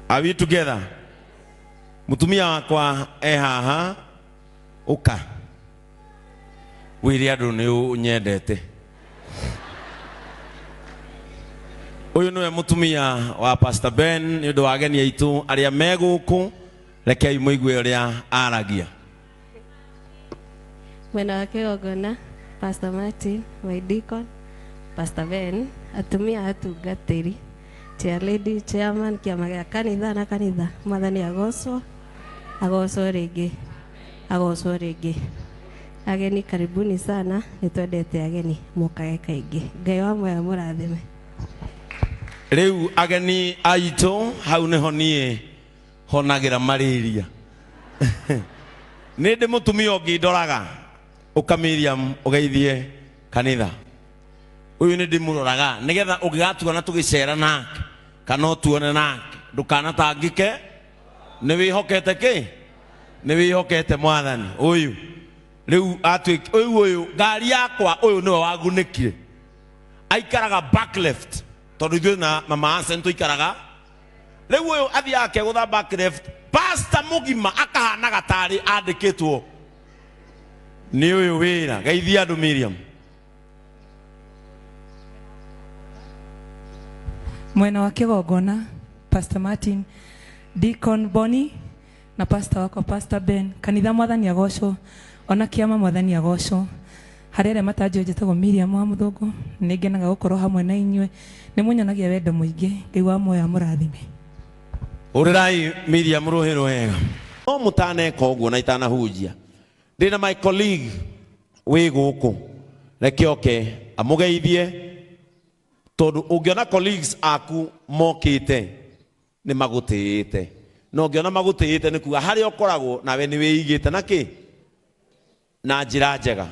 Are we together? Mutumia wakwa haha uka wiri andu ni unyendete. Uyu niwe mutumia wa Pastor Ben ni undu wa ageni aitu aria meguku rekei muigue uria aragia. Mwena wake ogona Pastor Martin, my deacon, Pastor Ben, atumia atungatiri, chair lady, chairman kiama gia kanitha na kanitha, mwathani agocwo rĩngĩ. Ageni karibuni sana, nitwendete ageni mukage kaingĩ. Ngai wa moyo mũrathime. Riu ageni aitu hau niho nie honagira malaria. Nindi mutumia ungi ndoraga ukamiria ugeithie kanitha. Uyu nindi muroraga nigetha ungigatuana tugicera nake kana tuone nake ndukanatangike. Ni wihokete ki? Ni wihokete mwathani uyu. Riu uyu ngari yakwa uyu niwe wagunikire. Aikaraga back left. Tondu ithuĩ na mama Ansen tuikaraga. Riu uyu athia akegutha back left. Pastor mugima akahana gatari andikitwo ni uyu wira. Geithia andu Miriam. Mwena wa kigongona Pastor Martin, Deacon Bonnie na pastor wako Pastor Ben. Kanitha mwathani agocwo, ona kiama mwathani agocwo. Harere matanjo jetagwo Miriam wa Muthungu, ningenaga gukorwo hamwe na inywe. Ni munyonagia wendo muingi, Ngai wa moyo mũrathime. Urirai Miriam ruhiro wega. No mutaneka uguo na itanahunjia. Ndina my colleague wi guku. Reke oke amugeithie. Tondu ungiona colleagues aku mokite ni magutite. No ungiona magutite ni kuga hari okoragwo nawe ni wiigite naki na njira njega.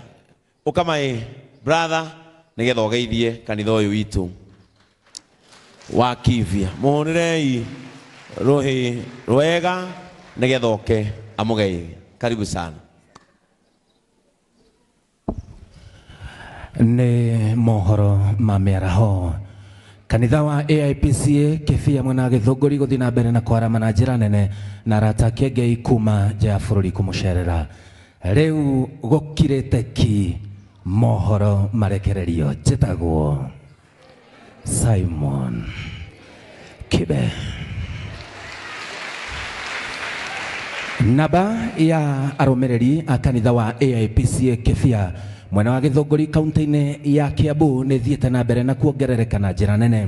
Ukamai brother nigetha ugeithie kanitha uyu witu wa Kivia. Muhonirei rohi rwega nigetha oke amugeithie. Karibu sana. Ni mohoro mameraho kanitha wa AIPCA Kibia mwena Githunguri guthi na mbere na kwarama na njira nene na aratakia Ngai kuma nja ya bururi kumucerera. Riu gukirite ki mohoro marekererio njitagwo Simon Kibe. Namba ya arumiriri a kanitha wa AIPCA Kibia mwena wa Githunguri kaunti-ini ya Kiambu ni thiete na mbere na kuongerereka na njira nene.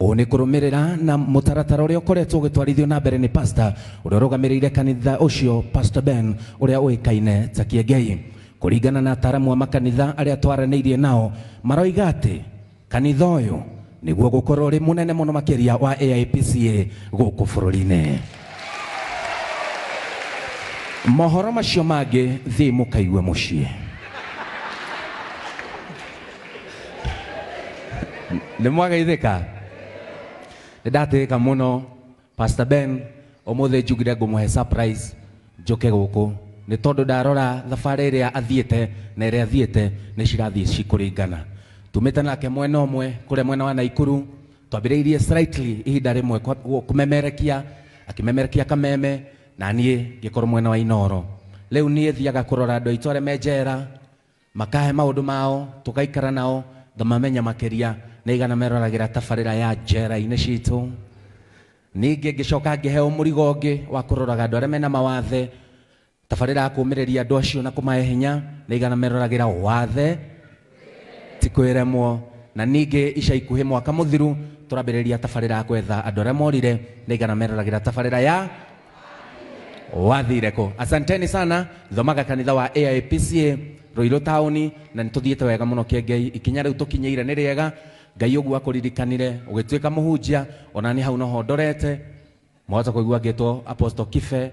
Ũũ nĩ kũrũmĩrĩra na mũtaratara ũrĩa ũkoretwo ũgĩtwarithio na mbere nĩ pastor ũrĩa ũrũgamĩrĩire kanitha ũcio Pastor Ben ũrĩa ũĩkaine ta Kĩengei. Kũringana na ataaramu wa makanitha arĩa twaranĩirie nao maroiga atĩ kanitha ũyũ nĩguo gũkorwo ũrĩ mũnene mũno makĩria wa AIPCA gũkũ bũrũri-inĩ. Mohoro macio mangĩ thiĩ mũkaigue mũciĩ. Nĩ mwageithĩka? Nĩndatĩĩka mũno Pastor Ben ũmũthĩ njugire ngũmũhe surprise njoke gũkũ nĩ tondũ ndarora thabarĩ ĩrĩa athiĩte na ĩrĩa athiĩte nĩ cirathiĩ cikũringana. Tumĩte nake mwena ũmwe kũrĩa mwena wa Naikuru, twambĩrĩirie slightly ihinda rĩmwe kũmemerekia, akĩmemerekia Kameme na niĩ ngĩkorwo mwena wa Inoro. Rĩu niĩ thiaga kũrora andũ aitũ arĩa me njera, makahe maũndũ mao, tũgaikara nao, ngamamenya makĩria nĩ igana meroragĩra tabarĩra ya njera-inĩ citũ. Ningĩ ngĩcoka ngĩheo mũrigo ũngĩ wa kũroraga andũ arĩa mena mawathe, tabarĩra ya kũũmĩrĩria andũ acio na kũmahe hinya nĩ igana meroragĩra wathe ti kwĩremwo. Na ningĩ ica ikuhĩ mwaka mũthiru tũrambĩrĩria tabarĩra ya gwetha andũ arĩa morire nĩ igana meroragĩra tabarĩra ya wathire kũ. Asanteni sana. Thomaga kanitha wa AIPCA Ruiru tauni na nituthiete wega muno Kĩengei. Ikinya riu tukinyeire ni riega. Ngai ũguo akũririkanire ũgĩtuĩka mũhunjia, ona ni hau noho ndorete mwahota kũigua ngĩtwo Apostle Kibe,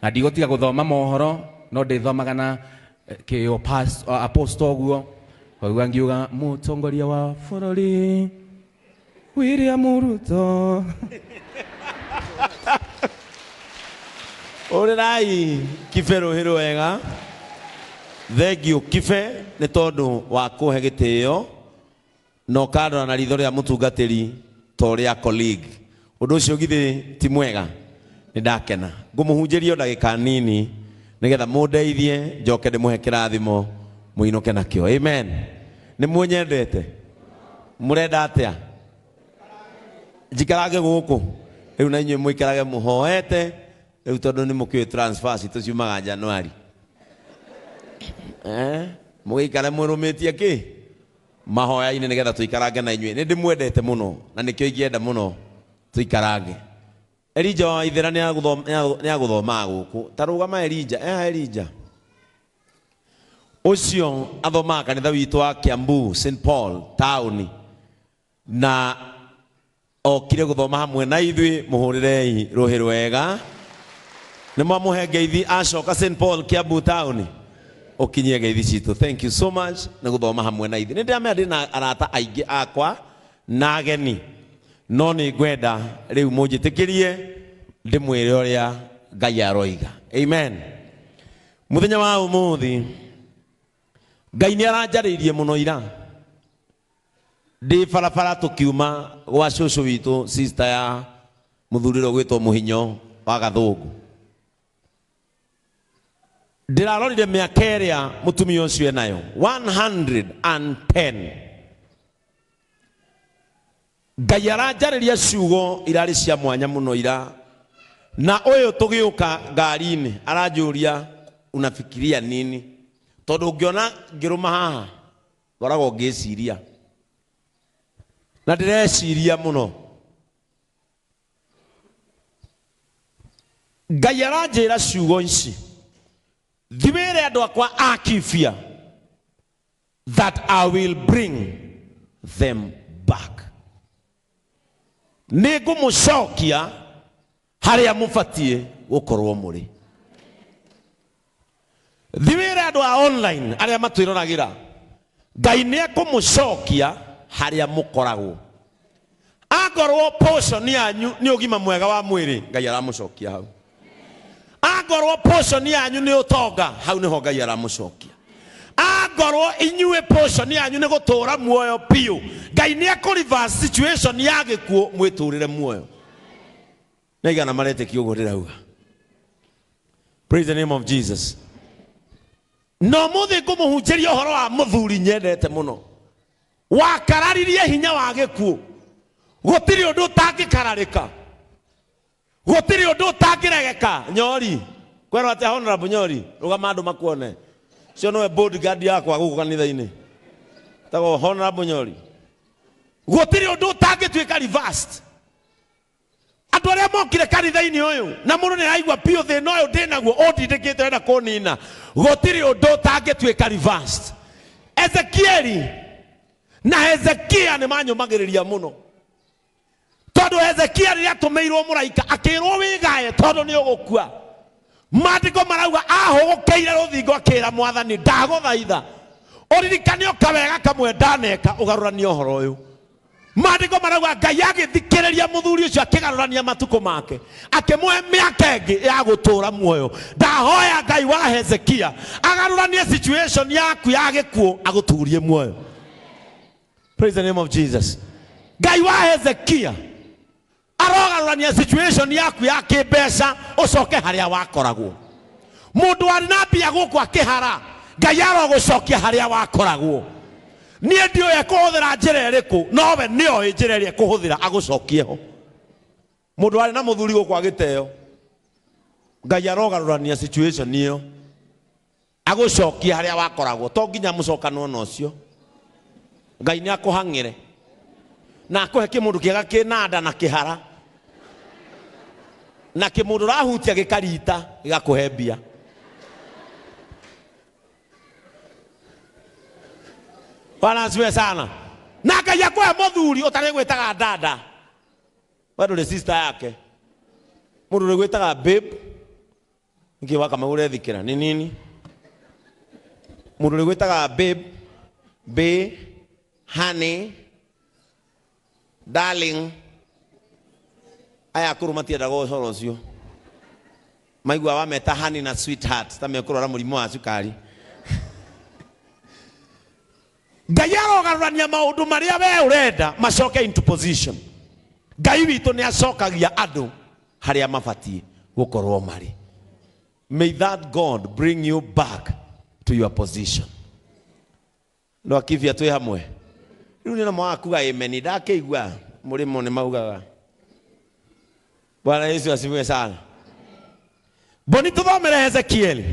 na ndigũtiga gũthoma mohoro no ndĩthomaga na Apostle ũguo, kũigua ngiuga mũtongoria wa bũrũri William Ruto. Urirai Kibe ruhiro wega. Thengio Kibe nĩ tondũ wa kũhe gĩtĩo no kandora na ritho rĩa mũtungatĩri to rĩa colleague. Undu ucio githi ti mwega. Ni ndakena. Ngumuhunjirio ndagika nini nigetha mundeithie njoke ndimuhe kirathimo muinuke nakio. Amen. Ni munyendete. Murenda atia? Njikarage guku. Riu na inyuĩ muikarage muhoete. Riu tondu ni mukiwe transfer tuciumaga Januari. Mugikare murumitie ki? Mahoya-ini nigetha tuikarange na inyuĩ. Ni ndimwendete muno na nikio ingienda muno tuikarange. Elijah wa Ithera ni aguthoma guku. Tarugama Elijah, Elijah. Ucio athoma kanitha witu wa Kiambu, St Paul town. Na okire guthoma hamwe na ithui muhurirei ruhi rwega. Ni mwamuhe ngeithi acoka St Paul Kiambu town. Okinyie ngeithi citu. Thank you so much na guthoma hamwe na ithui. Ni ndamenya ndina arata aingi akwa na ageni. No ni ngwenda riu munjitikirie ndimwire uria Ngai aroiga. Amen. Muthenya wa umuthi Ngai ni aranjaririe muno ira. Ndi farafara tukiuma gwa cucu witu sister ya muthuriro gwitwo Muhinyo wa Gathungu. Ndirarorire miaka iria mutumia ucio enayo 110. Ngai aranjariria ciugo irari cia mwanya muno ira. Na uyu tugiuka ngari-ini aranjuria unafikiria nini? Tondu ungiona ngiruma haha warago ngiciria. Na ndireciria muno. Ngai aranjira ciugo ici. Thimire andu akwa akifia that I will bring them back. Ningumucokia haria mufatie gukorwo muri. Thimire andu a online aria matwiroragira. Ngai ni akumucokia haria mukoragwo. Akorwo portion yanyu ni ugima mwega wa mwiri, Ngai aramucokia hau. Akorwo portion yanyu ni utonga, hau niho Ngai aramucokia. Akorwo inyue portion yanyu ni gutura muoyo piu, Ngai ni akuriverse situation ya gikuo mwiturire muoyo. Naigana marete kiugo ndirauga. Praise the name of Jesus. No muthi ngumuhunjiria uhoro wa muthuri nyendete muno. Wakararirie hinya wa gikuo. Gutiri undu utangikararika. Gutiri undu utangiregeka. Nyori. Kwero ati honorable Nyori, rugama andu makuone. Cio nowe bodyguard yakwa guku kanitha-ini. Tago honorable Nyori. Gutiri undu utangituika reversed. Andu aria mokire kanitha-ini uyu na mundu ni aigua pio thina uyu ndinaguo ondindikite na kunina. Gutiri undu utangituika reversed. Ezekieli na Hezekia ni manyumagiriria muno. Tondu Hezekia ria tumeirwo muraika akirwo wigaye tondu ni ugukua. Maandiko marauga ahugukeire ruthingo akira Mwathani ndaguthaitha uririkane okawega kamwe ndaneka ugarurania uhoro uyu. Maandiko marauga Ngai agithikiriria muthuri ucio akigarurania matuko make akimuhe miaka ingi ya gutura muoyo. Ndahoya Ngai wa Hezekia agaruranie situation yaku ya gikuo aguturie muoyo. Praise the name of Jesus. Ngai wa Hezekia arogarurania situation yaku ya kibesha ucoke haria wakoragwo. Mundu ari na mbia guku akihara Ngai arogucokia haria wakoragwo. Nie ndio kuhuthira njira iriku no we nio njira iri kuhuthira agucokie ho. Mundu ari na muthuri guku agiteo Ngai arogarurania situation iyo agucokia haria wakoragwo. To nginya mucokano no cio. Ngai ni akuhangire na akuhe kimundu kiega kinanda na kihara na kimundu rahutia gikarita gigakuhe mbia. Bwana asifiwe sana. Na Ngai akuhe muthuri utari gwitaga dada. Bado le sister yake. Mundu gwitaga babe. Ngi waka magure thikira ni nini? Mundu gwitaga babe, honey, darling. Aya kurumatia dago horo cio. Maigua wa meta honey na sweetheart. Tamekurora murimo wa cukari. Ngai arogarurania maundu maria we urenda macoke into position. Ngai witũ nĩ acokagia andũ harĩa mabatie gũkorwo marĩ. May that God bring you back to your position. No akivia twĩ hamwe. Rĩu nĩ mwa kuga amen ndakĩigua mũrĩmo nĩ maugaga. Bwana Yesu asifiwe sana. Boni tuthomere Ezekiel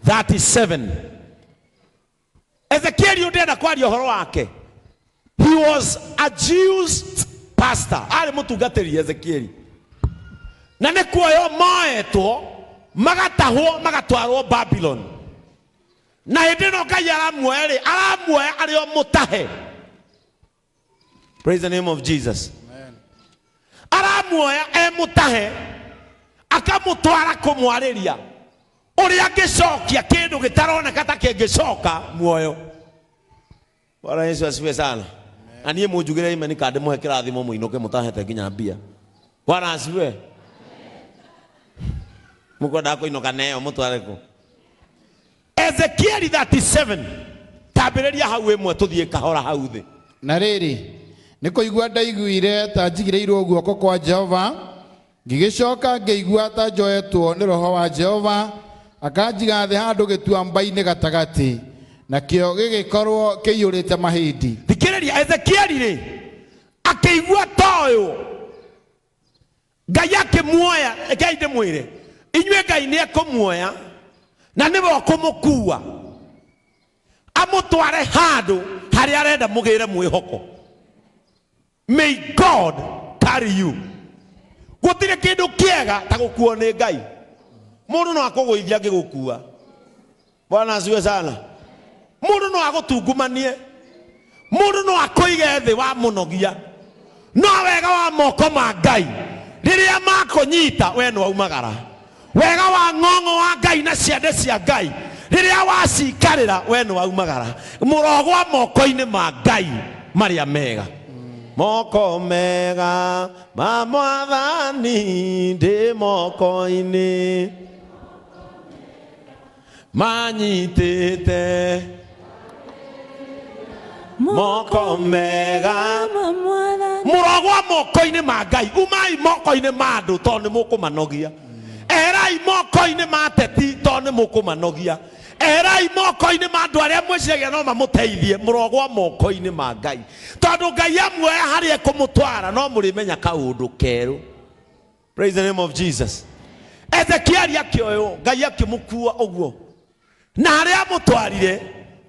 37. Ezekiel ndenda kwaria ũhoro wake. He was a Jewish pastor. Ari mutungatĩri Ezekiel. Na nĩ kuoyo moetwo magatahwo magatwarwo Babylon. Na hĩndĩ ĩno Ngai aramuoya arĩ o mũtahe. Praise the name of Jesus. Amen. Aramuoya mũtahe akamũtwara kũmwarĩria ũrĩa angĩcokia kĩndũ gĩtaroneka ta kĩngĩcoka muoyo. Bwana Yesu asifiwe sana. Na niĩ mũnjugĩre imeni kandi mũhe kĩrathimo mũinũke mũtahete nginya mbia. Bwana asifiwe. Mũkwenda kũinũka neo mũtware kũ. Ezekiel 37 tambĩrĩria hau ĩmwe tũthiĩ kahora hau thĩ. Na rĩrĩ nĩkũigua ndaiguire ta njigĩrĩirwo guoko kwa Jehova, ngĩgĩcoka ngĩigua ta njoetwo nĩ roho wa Jehova, akanjiga thĩ handũ gĩtuamba-inĩ gatagatĩ, nakĩo gĩgĩkorwo kĩiyũrĩte mahĩndĩ. Thikĩrĩria Ezekiel rĩ akĩigua ta ũyũ Ngai akĩmuoya. Ngai ndĩmwĩre inyuĩ Ngai nĩ ekũmuoya na nĩwe ũkũmũkua amũtware handũ harĩa arenda mũgĩre mwĩhoko. May God carry you. Gũtirĩ kĩndũ kĩega ta gũkuo nĩ Ngai. Mũndũ no akũgũithia angĩgũkua. Bwana asifiwe sana. Mũndũ no agũtungumanie. Mũndũ no akũige thĩ wa mũnogia. No wega wa moko ma Ngai rĩrĩa makũnyita we no aumagara. Wega wa ng'ong'o wa Ngai na ciande cia Ngai rĩrĩa wacikarĩra we no aumagara. Mũrogwa moko-inĩ ma Ngai marĩa mega. Moko mega ma Mwathani ndĩ moko-inĩ manyitĩte. Moko mega mũrogwa moko-inĩ ma Ngai. Umai moko-inĩ ma andũ tondũ nĩ mũkũmanogia. Erai moko-inĩ ma ateti tondũ nĩ mũkũmanogia. Erai moko-inĩ ma andũ arĩa mwĩciragia no mamũteithie. Mũrogwa moko-inĩ ma Ngai tondũ Ngai amuoya harĩa ekũmũtwara no mũrĩmenya kaũndũ kerũ. Praise the name of Jesus. Ezekiel akĩoywo Ngai akĩmũkua ũguo na harĩa amũtwarire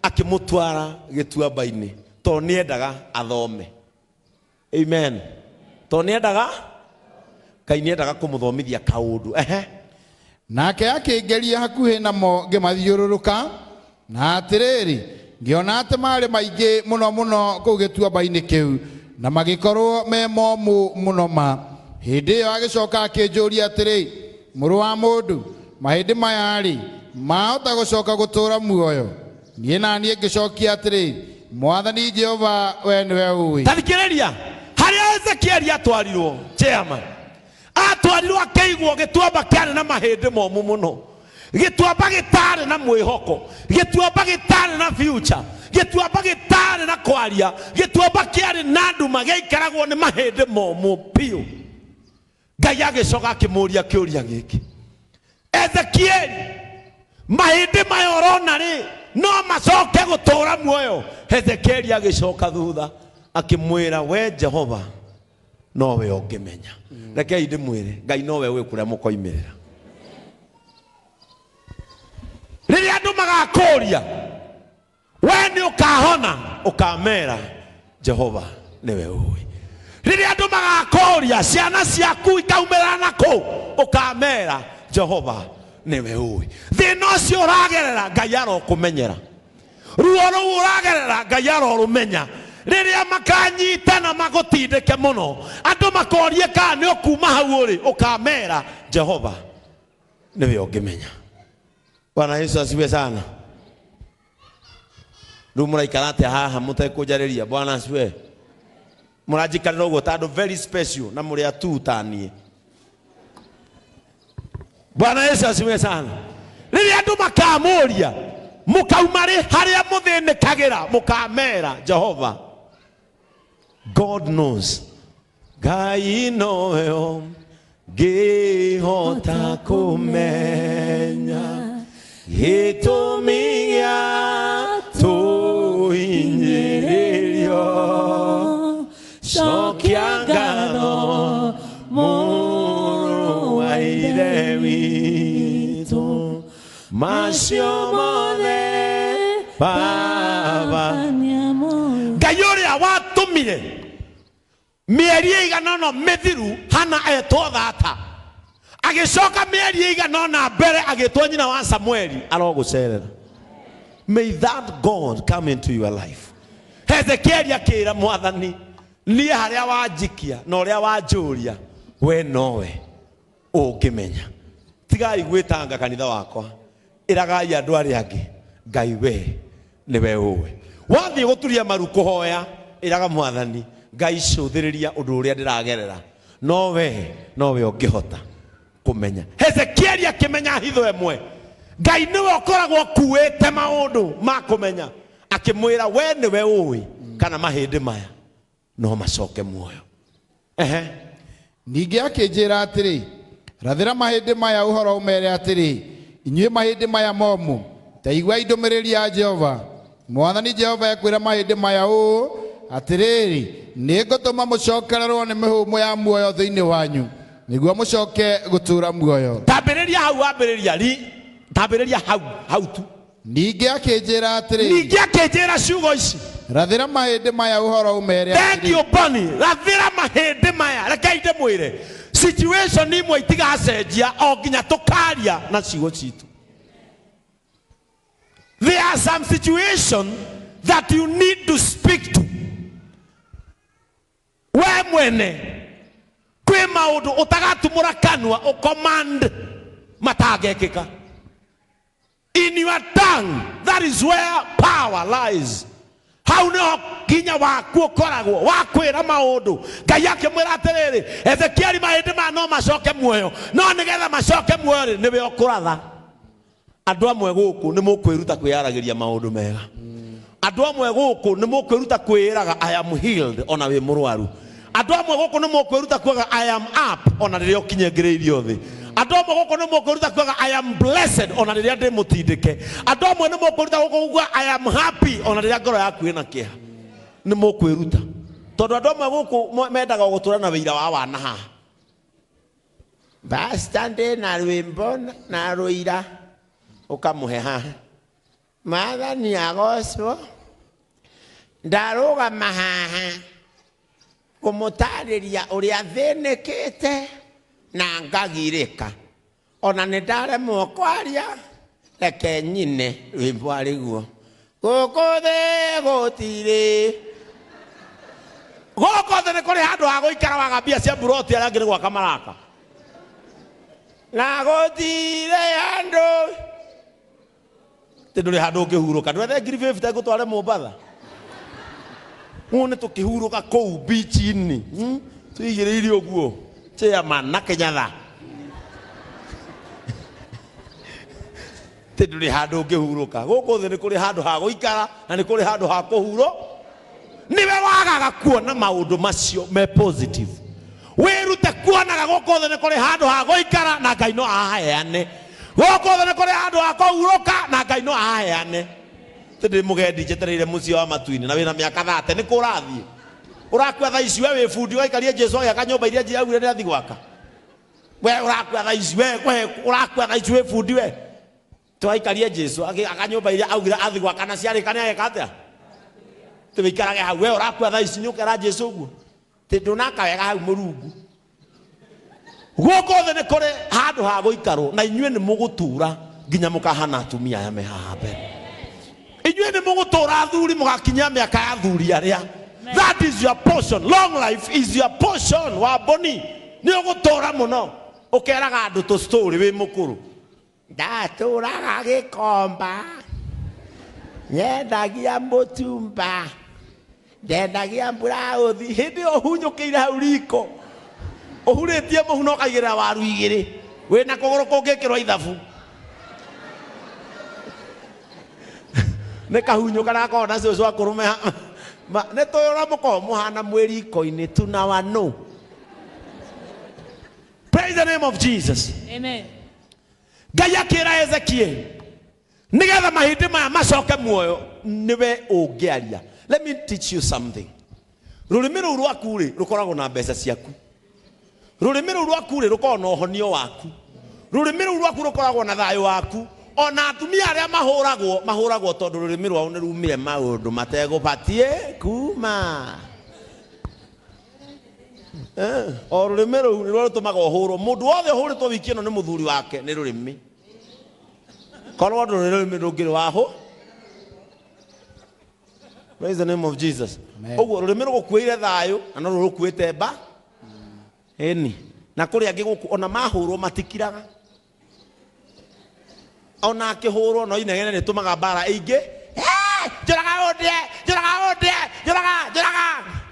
akĩmũtwara gĩtuamba-inĩ tondũ nĩendaga athome. Amen. Tondũ nĩendaga Ngai nĩendaga kũmũthomithia kaũndũ. Nake akĩngeria hakuhĩ namo ngĩmathiũrũrũka, na atĩrĩrĩ ngĩona atĩ marĩ maingĩ mũno mũno kũu gĩtuamba-inĩ kĩu na magĩkorwo me momũ mũno ma. Hĩndĩ ĩyo agĩcoka akĩnjũria atĩrĩ, mũrũ wa mũndũ, mahĩndĩ maya-rĩ mahota gũcoka gũtũũra muoyo? Niĩ na niĩ ngĩcokia atĩrĩ, Mwathani Jehova we nĩwe ũĩ. Tathikĩrĩria harĩa Ezekiel atwarirwo chairman. Atwarirwo akĩigwo gĩtuamba kĩarĩ na mahĩndĩ momũ mũno. Gĩtuamba gĩtarĩ na mwĩhoko. Gĩtuamba gĩtarĩ na future. Gĩtuamba gĩtarĩ na kwaria. Gĩtuamba kĩarĩ na nduma gĩaikaragwo nĩ mahĩndĩ momũ piũ. Ngai agĩcoka akĩmũria kĩũria gĩkĩ, Ezekiel, mahĩndĩ maya ũrona rĩ no macoke gũtũũra muoyo? Ezekiel agĩcoka thutha akĩmwĩra, we Jehova nowe ũngĩmenya. Rekei ndĩmwĩre Ngai nowe ũĩ kũrĩa mũkoimĩrĩra. Rĩrĩa andũ magakũria we nĩ ũkahona ũkamera Jehova nĩwe ũĩ. Rĩrĩa andũ magakũria ciana ciaku ikaumĩra nakũ ũkamera Jehova nĩwe ũĩ. Thĩna ũcio ũragerera Ngai arokũmenyera. Ruo rũu ũragerera Ngai arorũmenya. Rĩrĩa makanyitana magũtindĩke mũno andũ makorie kana nĩ ũkuma hau ũrĩ ũkamera Jehova nĩwe ũngĩmenya. Bwana Yesu asifiwe sana. Rĩu mũraikara atĩa haha mũtekũnjarĩria? Bwana asifiwe. Mũranjikarĩra ũguo ta andũ very special na mũrĩ atu ta niĩ. Bwana Yesu asifiwe sana. Rĩrĩa andũ makamũria mũkauma rĩ harĩa mũthĩnĩkagĩra mũkamera Jehova. God knows Ngai noyo ngĩhota kũmenya gĩtũmi gĩa tũhinyĩrĩrio cokia ngatho mũrũ wa Ithe witũ macio mothe Baba. Ngai ũrĩa watũmire mĩeri ĩigana ũna mĩthiru Hana etwo thata agĩcoka mĩeri ĩigana ũna mbere agĩtwo nyina wa Samueli arogũcerera. May that God come into your life. Hezekiel akĩra Mwathani niĩ harĩa wanjikia na ũrĩa wanjũria we nowe ũngĩmenya. Tigai gwĩtanga kanitha wakwa, ĩragai andũ arĩa angĩ Ngai we nĩwe ũwe. Wathiĩ gũturia maru kũhoya ĩraga Mwathani Ngai cũthĩrĩria ũndũ ũrĩa ndĩragerera, nowe ũngĩhota kũmenya. Hezekiel akĩmenya hitho ĩmwe, Ngai nĩwe ũkoragwo kuĩte maũndũ ma kũmenya, akĩmwĩra we nĩwe ũĩ kana mahĩndĩ maya no macoke muoyo. Ningĩ akĩnjĩra atĩrĩ, rathĩra mahĩndĩ maya ũhoro ũmere atĩrĩ, inyuĩ mahĩndĩ maya momũ, ta iguai ndũmĩrĩri ya Jehova. Mwathani Jehova ekwĩra mahĩndĩ maya ũũ atĩrĩrĩ, nĩngũtũma mũcokererwo nĩ mĩhũmũ ya muoyo thĩinĩ wanyu, nĩguo mũcoke gũtũũra muoyo. Tambĩrĩria hau tambĩrĩria hau tu. Ningĩ akĩnjĩra atĩrĩ, ningĩ akĩnjĩra ciugo ici, rathĩra mahĩndĩ maya ũhoro ũmere atĩrĩ. Thank you Bonnie. Rathĩra mahĩndĩ maya, rekei ndĩmwĩre situation imwe itigacenjia o nginya tũkaria na ciugo citũ. There are some situations that you need to speak to. We mwene kwĩ maũndũ ũtagatumũra kanua ũcommand matangekĩka. In your tongue, that is where power lies. Hau nĩho kinya waku ũkoragwo wa kwĩra maũndũ. Ngai akĩmwĩra atĩrĩrĩ, Ezekiel mahĩndĩ maya no macoke muoyo, no nĩgetha macoke muoyo nĩwe ũkũratha. Andũ amwe gũkũ nĩ mũkwĩruta kwĩyaragĩria maũndũ mega. Andũ amwe gũkũ nĩ mũkwĩruta kwĩraga I am healed ona wĩ mũrwaru. Andũ amwe gũkũ nĩ mũkwĩruta kuoga I am up ona rĩrĩa ũkinyĩngĩrĩirio thĩ. Andũ amwe gũkũ nĩ mũkwĩruta kuoga I am blessed ona rĩrĩa ndĩ mũtindĩke. Andũ amwe nĩ mũkwĩruta kuoga I am happy ona rĩrĩa ngoro yaku ĩna kĩeha. Nĩ mũkwĩruta tondũ andũ amwe gũkũ mendaga gũtũra na wĩira wa wana haha. Basta ndĩ na rwĩmbo na rũira ũkamũhe haha. Mwathani agocwo, ndarũgama haha kũmũtarĩria ũrĩa thĩnĩkĩte na ngagirĩka, ona nĩ ndaremwo kwaria, reke nyine rwĩmbo arĩguo. Gũkũ thĩ gũtirĩ, gũkũ thĩ nĩ kũrĩ handũ ha gũikara waga mbia cia mburoti arĩa angĩ nĩ gwaka maraka, na gũtirĩ handũ ndũrĩ handũ ũngĩhurũka. Ndwethe ngiri 50 ngũtware Mombatha, nĩ tũkĩhurũka kũu beach-inĩ tũigĩrĩire ũguo chairman na Kenyatta. Ndũrĩ handũ ũngĩhurũka. Gũkũ thĩ nĩ kũrĩ handũ ha gũikara na nĩ kũrĩ handũ ha kũhurũka. Niwe wagaga kuona maũndũ macio me positive. Wĩrute kuonaga gũkũ thĩ nĩ kũrĩ handũ ha gũikara na Ngai no aheane. Gũkũ thĩ nĩ kũrĩ handũ ha kũhurũka na Ngai no aheane. Ndĩ mũgendi njetereire mũciĩ wa matu-inĩ na wĩna mĩaka 30 nĩ kũrathiĩ. Ũrakua thaa ici we wĩ bundi waikaria Jesu agĩaka nyũmba iria njiragire nĩ athi gwaka. We ũrakua thaa ici we ũrakua thaa ici wĩ bundi we. Twaikaria Jesu agĩaka nyũmba iria augire athi gwaka na ciarĩka nĩ ageka atĩa? Tũikarage hau we ũrakua thaa ici nĩ ũkera Jesu ũguo. Ndũnaka wega hau Mũrungu. Gũkũ thĩ nĩ kũrĩ handũ ha gũikarwo na inyuĩ nĩ mũgũtũra nginya mũkahana atumia aya me haha mbere. Inyuĩ nĩ mũgũtũra athuri mũgakinya mĩaka ya athuri arĩa. That is your portion. Long life is your portion. Wa Boni nĩ ũgũtũra mũno ũkeraga andũ tũ story wĩ mũkũrũ. Ndatũraga Gĩkomba, nyendagia mũtumba, ndendagia mburaũthi. Hĩndĩ ĩyo ũhunyũkĩire hau riko ũhurĩtie mũhu na ũkaigĩrĩra waru 2 wĩna kũgũrũ kũngĩkĩrwo ithabu. Nĩ kahunyũka na kona cũcũ akũrũme nĩ tũyũra mũkorwo mũhana mwĩriko-inĩ tunawano Praise the name of Jesus. Amen. Ngai akĩra Ezekiel nigetha mahĩndĩ maya macoke muoyo niwe ũngĩaria. Let me teach you something. Rũrĩmĩ rũu rwaku rĩ rũkoragwo na mbeca ciaku. Rũrĩmĩ rũu rwaku rĩ rũkoragwo na ũhonio waku. Rũrĩmĩ rũu rwaku rũkoragwo na thayũ waku. Ona atumia arĩa mahũragwo tondũ rũrĩmĩ rwao nĩ rumire maũndũ mategũbatie kuma. O rũrĩmĩ rũu nĩruo rũtũmaga ũhũrwo. Mũndũ wothe ũhũrĩtwo wiki ĩno nĩ mũthuri wake nĩ rũrĩmĩ. Korwo ndũrĩ rũrĩmĩ rũngĩ rwahũ. Praise the name of Jesus. Ũguo rũrĩmĩ rũgũkuĩire thayũ na no rũkuĩte mba. Eni. Na kũrĩ angĩ gũkũ ona mahũrwo matikiraga. Ona akĩhũrwo no inegene nĩtũmaga mbara ĩingĩ. Njũraga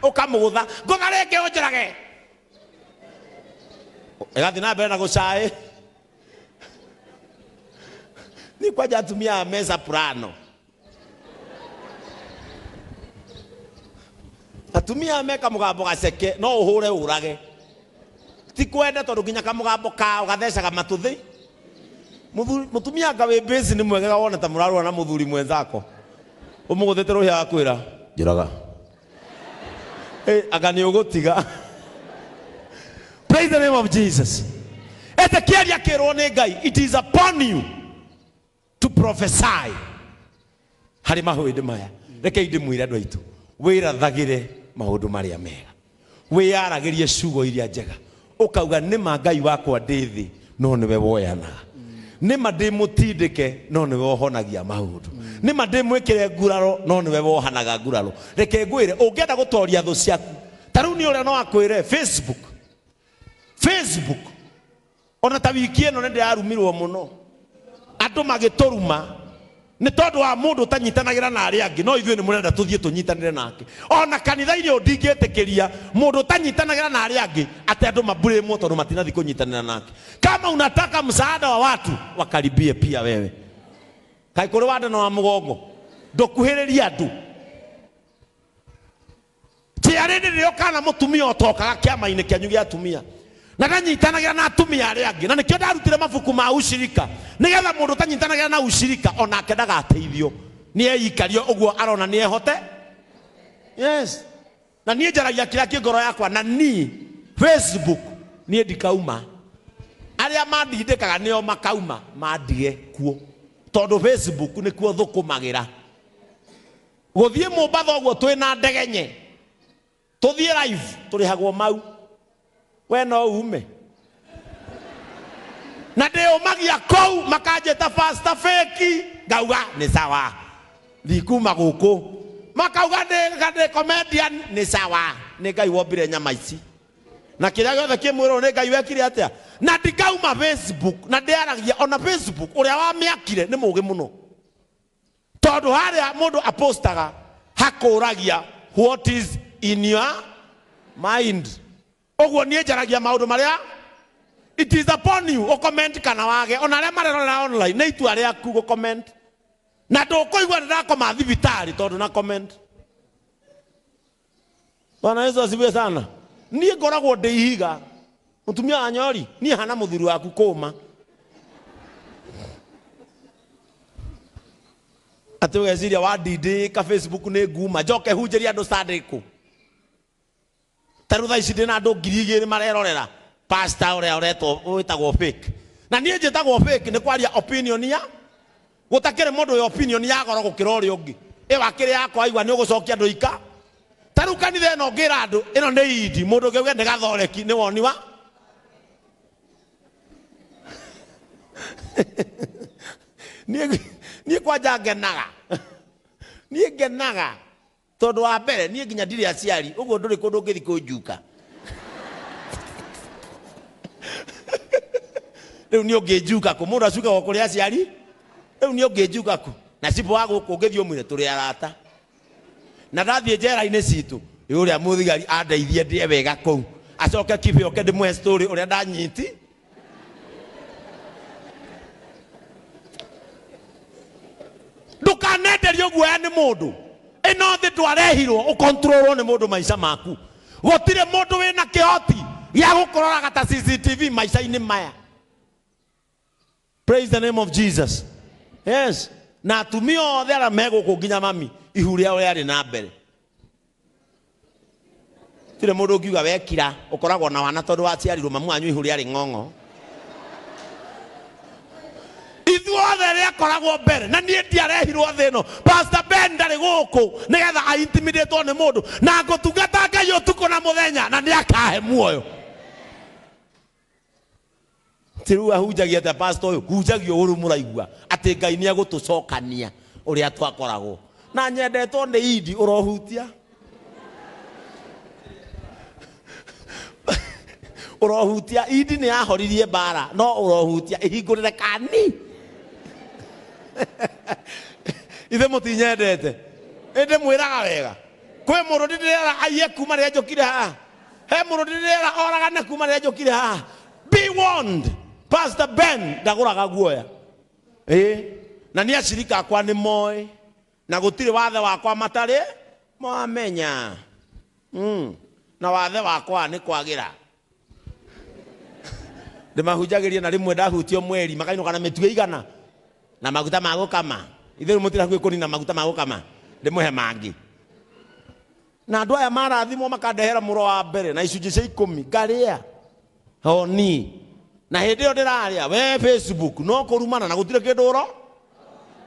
ũkamũgũtha. Ngũtha rĩngĩ ũnjũrage. Ĩgathiĩ na mbere na gũcaĩ. Ni kwaja atumia meza plano. Atumia meka mugambo gaceke no ũhũre ũrage. Ti kwenda tondũ nginya kamugambo kao gathecaga matũthĩ. Mutumia ngawe base ni mwegega wona ta mũrarũa na mũthuri mwenzako. Ũmũgũthĩte rũhĩa wa kwĩra. Njũraga. Anga nĩ ũgũtiga. Praise the name of Jesus. Ezekiel akĩrwo nĩ Ngai, it is upon you to prophesy. Harĩ mahũndĩ maya. Reke ndĩmwĩre andũ aitũ. Wĩrathagĩre maũndũ marĩa mega. Wĩyaragĩrie ciugo iria njega. Ũkauga nĩma Ngai wakwa ndĩ thĩ no nĩwe woyanaga. Nĩma ndĩmũtindĩke no nĩwe ũhonagia maũndũ. Nĩma ndĩmwĩkĩre nguraro no nĩwe wohanaga nguraro. Reke ngwĩre ũngĩenda gũtoria thũ ciaku. Ta rĩu nĩ ũrĩa no akwĩre Facebook. Ona ta wiki ĩno nĩndĩrarumirwo mũno. Andũ magĩtũruma nĩ tondũ wa mũndũ ũtanyitanagĩra na arĩa angĩ no ithuĩ nĩ mũrenda tũthiĩ tũnyitanĩre nake. Ona kanitha-inĩ ndingĩtĩkĩria mũndũ ũtanyitanagĩra na arĩa angĩ atĩ andũ maburĩmwo tondũ matinathi kũnyitanĩra nake. Kama unataka msaada wa watu wakaribie pia wewe. Kaĩ kũrĩ wandana wa mũgongo ndũkuhĩrĩria andũ. Tiarĩndĩ rĩo kana mũtumia ũtokaga kĩama-inĩ kĩanyu gĩa atumia. Na ndanyitanagira na atumia arĩa angĩ. Na nĩkĩo ndarutire mabuku ma ushirika. Nĩgetha mũndũ ũtanyitanagira na ushirika onake ndagateithio. Nĩeikario ũguo arona nĩehote. Yes. Na niĩ njaragia kĩrĩa kĩ ngoro yakwa na niĩ Facebook niĩ ndikauma. Arĩa mandindĩkaga nĩo makauma mandige kuo. Tondũ Facebook nĩkuo thũkũmagĩra. Gũthiĩ Mũmbatha ũguo twĩna ndegenye. Tũthiĩ live tũrĩhagwo mau. We no ume. Na ndĩũmagia kũu makanjĩta pastor fake. Ngauga nĩ sawa. Thikuma gũkũ. Makauga ndĩ comedian nĩ sawa. Nĩ Ngai wombire nyama ici. Na kĩrĩa gĩothe kĩmwĩrwo nĩ Ngai wekire atĩa. Na ndikauma Facebook. Na ndĩaragia ona Facebook ũrĩa wamĩakire nĩ mũũgĩ mũno. Tondũ harĩa mũndũ apostaga hakũragia what is in your mind. Oguo niĩ njaragia maũndũ marĩa it is upon you o comment kana wage ona arĩa marerorera online nĩ itua rĩaku go comment. Na ndũkũigua ndĩrakoma thibitarĩ tondũ na comment. Bwana Yesu asifiwe sana. Niĩ ngoragwo ndĩihiga. Mũtumia wa Nyori niĩ hana mũthuri waku kũma. Atĩ ũgeciria wa ndindĩ ka Facebook nĩ nguma njoke hunjĩria andũ sadĩkũ. Tarutha ici ndĩna andũ 2,000 marerorera pastor ũrĩa ũretwo wĩtagwo fake. Na niĩ njĩtagwo fake nĩ kwaria opinion ya gũtakĩrĩ mũndũ ũyũ opinion ya goro gũkĩra ũrĩa ũngĩ. Wakĩrĩ yakwa aigua nĩ ũgũcokia andũ ika. Tarĩu kanitha ĩno ngĩra andũ ĩno nĩ idi mũndũ ũngĩ ũgende gathoreki nĩ woni wa. Niĩ kwanja ngenaga. Niĩ ngenaga. Tondũ wa mbere niĩ nginya ndirĩ aciari ũguo ndũrĩ kũndũ ũngĩthi kũnjuka. Rĩu nĩ ũngĩnjuka kũ mũndũ acuka gwa kũrĩ aciari. Rĩu nĩ ũngĩnjuka kũ na cipo wa gũkũ ũngĩthi ũmwĩre tũrĩ arata. Na ndathiĩ njera-inĩ citũ ũrĩa mũthigari andeithie ndĩe wega kũu. Acoke kibe oke ndĩmũhe story ũrĩa ndanyiti. Ndũkanenderio guoya nĩ mũndũ. Ĩno thĩ ndwarehirwo ũkontrolwo nĩ mũndũ maica maku. Gũtirĩ mũndũ wĩna kĩhoti ya gukorora gata CCTV maica-inĩ maya. Praise the name of Jesus. Yes. Na atumia othe arĩa megũkũ nginya mami ihu rĩao rĩarĩ na mbere. Tire mũndũ ũngiuga wekira ũkoragwo na wana tondũ waciarirwo mamu wanyu ihu rĩarĩ ng'ong'o. Ithuothe rĩakoragwo mbere na niĩ ndiarehirwo thĩ ĩno. Pastor Ben ndarĩ gũkũ nĩgetha aintimidatwo nĩ mũndũ na ngũtungata Ngai ũtukũ na mũthenya na nĩakahe muoyo. Tiru ahunjagia ata pastor ũyũ hunjagio ũrũ mũraigua atĩ Ngai nĩagũtũcokania ũrĩa twakoragwo. Na nyendetwo nĩ Idi ũrohutia. Ũrohutia Idi nĩahoririe bara no ũrohutia ihingũrĩre kani. Ithe mũtinyendete. Ĩndĩ mwĩraga wega. Kwĩ mũndũ ndĩrera aiye kuma rĩrĩa njũkire haha. He mũndũ ndĩrera oragane kuma rĩrĩa njũkire haha. Be warned. Pastor Ben ndagũraga guoya. Na nĩ acirika akwa nĩ moĩ. Na gũtirĩ wathe wakwa matarĩ mwamenya. Na wathe wakwa nĩ kwagĩra. Ndĩmahunjagĩria na rĩmwe ndahutio mweri makainũka na mĩtue igana na maguta ma gũkama. Ithe rĩu mũtira hakuhĩ kũnina maguta ma gũkama ndĩmũhe mangĩ. Na andũ aya marathimwo makandehera mũro wa mbere na icunjĩ cia 10 ngarĩa honi. Na hĩndĩ ĩyo ndĩrarĩa we Facebook no kũrumana na gũtirĩ kĩndũ ũro.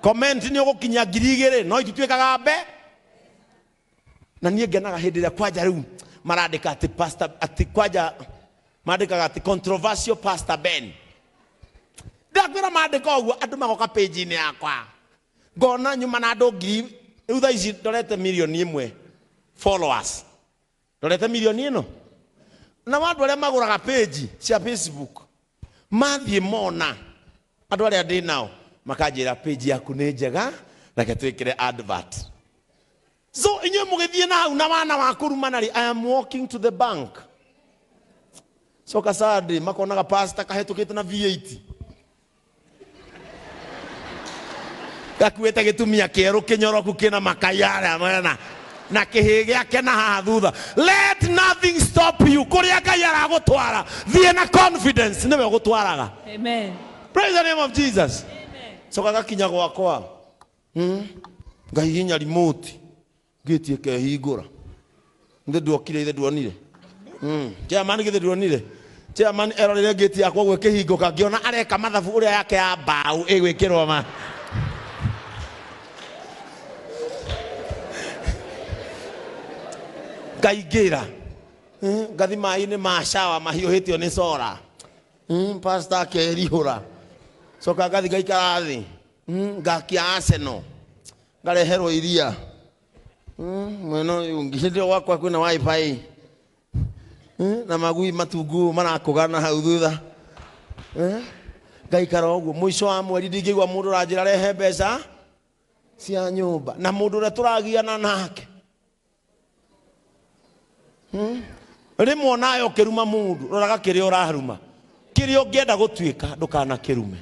Comment nĩ ũgũkinya 2000 no itituĩkaga mbe. Na niĩ ngenaga hĩndĩ ĩrĩa kwanja rĩu marandĩka atĩ pastor atĩ kwanja mandĩkaga atĩ controversial Pastor Ben. Ndakwĩra mandĩka ũguo andũ magoka page-inĩ yakwa. Ngona nyuma na andũ ngiri rĩu thaa ici ndorete milioni 1 followers. Ndorete milioni ĩno. Na andũ arĩa magũraga page cia Facebook mathiĩ mona andũ arĩa ndĩ nao makanjĩra page yaku nĩ njega reke twĩkĩre advert. So inyuĩ mũgĩthiĩ na hau na wana wa kũrumana rĩ I am walking to the bank. So kasadi makonaga pastor kahetũkĩte na V8. Gakuĩte gĩtumia kĩerũ kĩnyoroku kĩna makayara mwana na kĩhĩ gĩake na haha thutha. Let nothing stop you. Kũrĩa Ngai aragũtwara thiĩ na confidence nĩwe ũgũtwaraga. Amen. Praise the name of Jesus. Amen. So gagakinya gwakwa. Ngai hinya remote. Gĩtie kehingũra. Ndĩ ndokire ithe ndwonire. Chairman gĩthe ndwonire. Chairman erorire gate yakwa gwĩ kĩhingo kangĩona areka mathabu ũrĩa yake ya mbaũ ĩgwĩkĩrwo ma. Ngaingĩra. Ngathi maĩ-inĩ ma shower mahiũhĩtio nĩ sora. Pastor akerihũra. Coka ngathi ngaikara thĩ. Ngakia Arsenal. Ngareherwo iria. Mwena ũyũ ũngĩ hĩndĩ ĩyo gwakwa kwĩna wifi. Na magui matungu marakũgana hau thutha. Ngaikara ũguo mũico wa mweri ndingĩigua mũndũ ũranjĩra rehe mbeca cia nyũmba na mũndũ ũrĩa tũragiana nake. Rĩmwe nayo kĩruma mũndũ roraga kĩrĩa ũraruma. Kĩrĩa ũngĩenda gũtuĩka ndũkanakĩrume.